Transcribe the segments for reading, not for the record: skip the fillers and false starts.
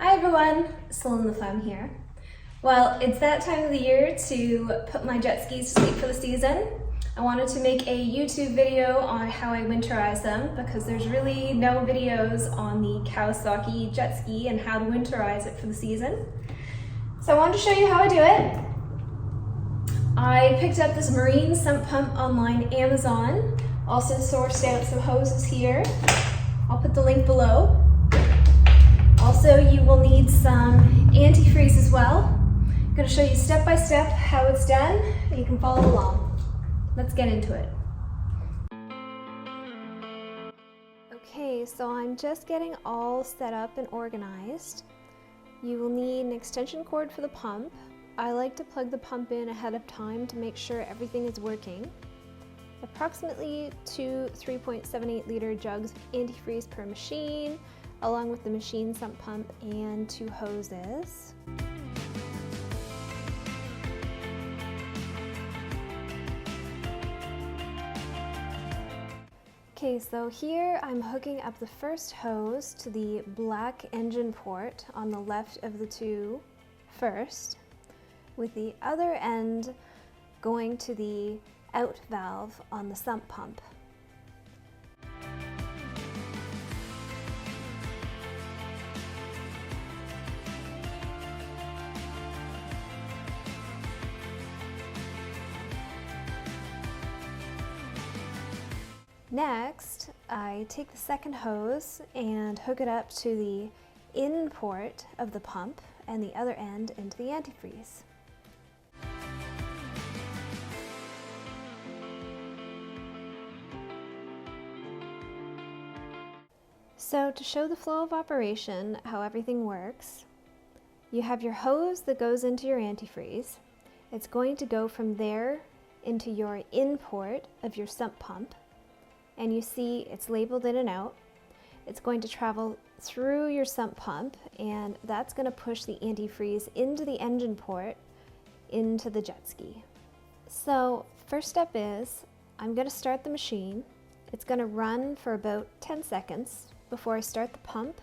Hi everyone, Sloan the Femme here. Well, it's that time of the year to put my jet skis to sleep for the season. I wanted to make a YouTube video on how I winterize them because there's really no videos on the Kawasaki jet ski and how to winterize it for the season. So I wanted to show you how I do it. I picked up this marine sump pump online Amazon. Also sourced out some hoses here. I'll put the link below. Also, you will need some antifreeze as well. I'm going to show you step by step how it's done, and you can follow along. Let's get into it. Okay, so I'm just getting all set up and organized. You will need an extension cord for the pump. I like to plug the pump in ahead of time to make sure everything is working. Approximately 2 3.78 liter jugs of antifreeze per machine, along with the machine sump pump and 2 hoses. Okay, so here I'm hooking up the first hose to the black engine port on the left of the two first, with the other end going to the out valve on the sump pump. Next, I take the second hose and hook it up to the in port of the pump and the other end into the antifreeze. So to show the flow of operation, how everything works, you have your hose that goes into your antifreeze. It's going to go from there into your in port of your sump pump. And you see it's labeled in and out. It's going to travel through your sump pump, and that's going to push the antifreeze into the engine port into the jet ski. So first step is I'm going to start the machine. It's going to run for about 10 seconds before I start the pump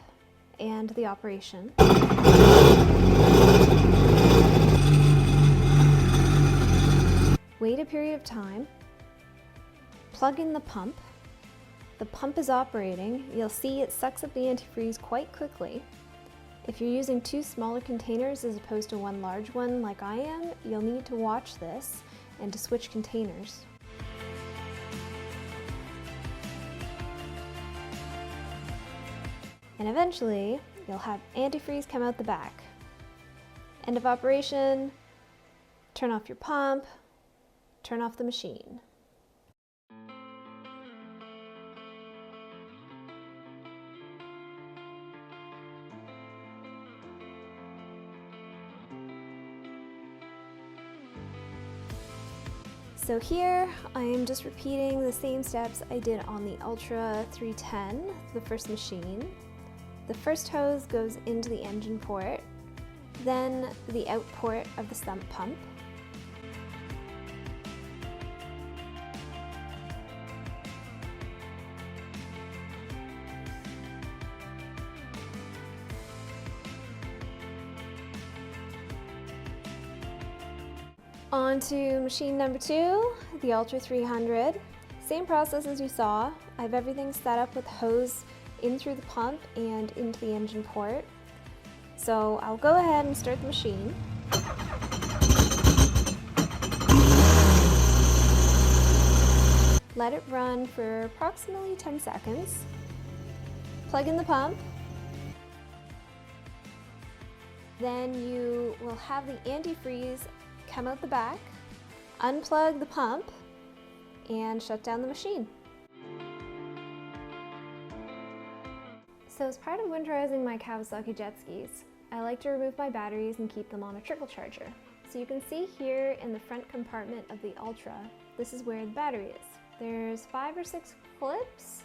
and the operation. Wait a period of time. Plug in the pump. The pump is operating. You'll see it sucks up the antifreeze quite quickly. If you're using 2 smaller containers as opposed to 1 large one like I am, you'll need to watch this and to switch containers. And eventually, you'll have antifreeze come out the back. End of operation, turn off your pump, turn off the machine. So here I am just repeating the same steps I did on the Ultra 310, the first machine. The first hose goes into the engine port, then the out port of the sump pump. On to machine number 2, the Ultra 300. Same process as you saw. I have everything set up with hose in through the pump and into the engine port. So I'll go ahead and start the machine. Let it run for approximately 10 seconds. Plug in the pump. Then you will have the antifreeze come out the back, unplug the pump, and shut down the machine. So as part of winterizing my Kawasaki jet skis, I like to remove my batteries and keep them on a trickle charger. So you can see here in the front compartment of the Ultra, this is where the battery is. There's 5 or 6 clips.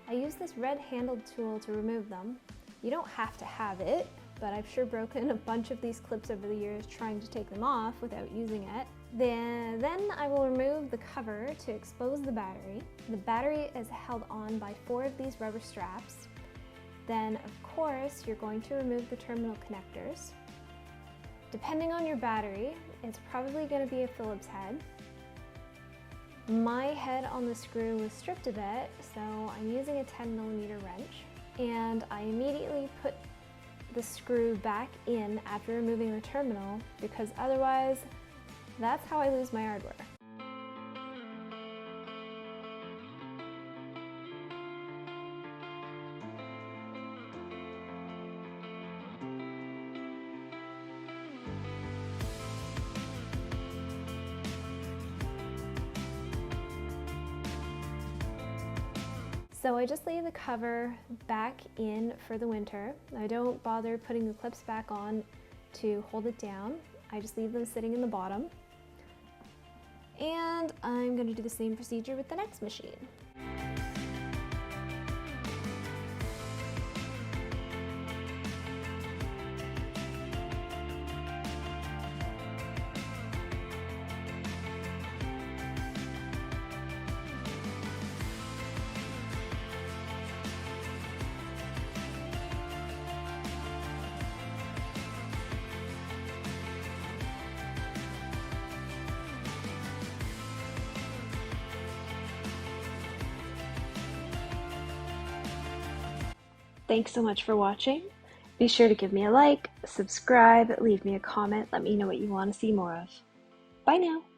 I use this red handled tool to remove them. You don't have to have it, but I've sure broken a bunch of these clips over the years trying to take them off without using it. Then I will remove the cover to expose the battery. The battery is held on by 4 of these rubber straps. Then, of course, you're going to remove the terminal connectors. Depending on your battery, it's probably going to be a Phillips head. My head on the screw was stripped a bit, so I'm using a 10mm wrench. And I immediately put the screw back in after removing the terminal, because otherwise, that's how I lose my hardware. So I just leave the cover back in for the winter. I don't bother putting the clips back on to hold it down. I just leave them sitting in the bottom. And I'm going to do the same procedure with the next machine. Thanks so much for watching. Be sure to give me a like, subscribe, leave me a comment, let me know what you want to see more of. Bye now!